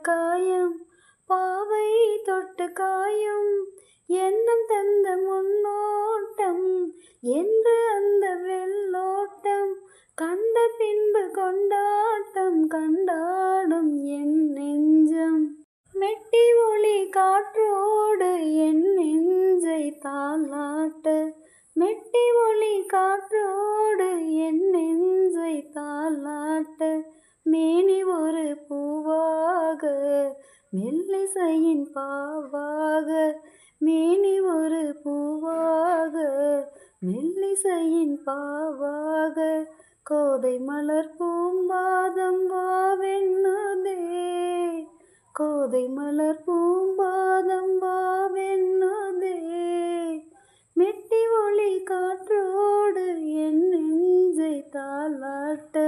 காயம் பாவை தொட்டு காயும் எண்ணம் தந்த முன்னோட்டம் என்று அந்த வெள்ளோட்டம் கண்ட பின்பு கொண்டாட்டம் கண்டாடும் என் நெஞ்சம். மெட்டி ஒளி காற்றோடு என் நெஞ்சை தாலாட்ட, மெட்டி ஒளி காற்றோடு என் நெஞ்சை தாலாட்ட, மேனி ஒரு பூவாக மெல்லிசையின் பாவாக, மேனி ஒரு பூவாக மெல்லிசையின் பாவாக, கோதை மலர் பூம்பாதம் வாவென்னுதே, கோதை மலர் பூம்பாதம் வாவென்னுதே, மெட்டி ஒளி காற்றோடு என் நெஞ்சை தாலாட்ட.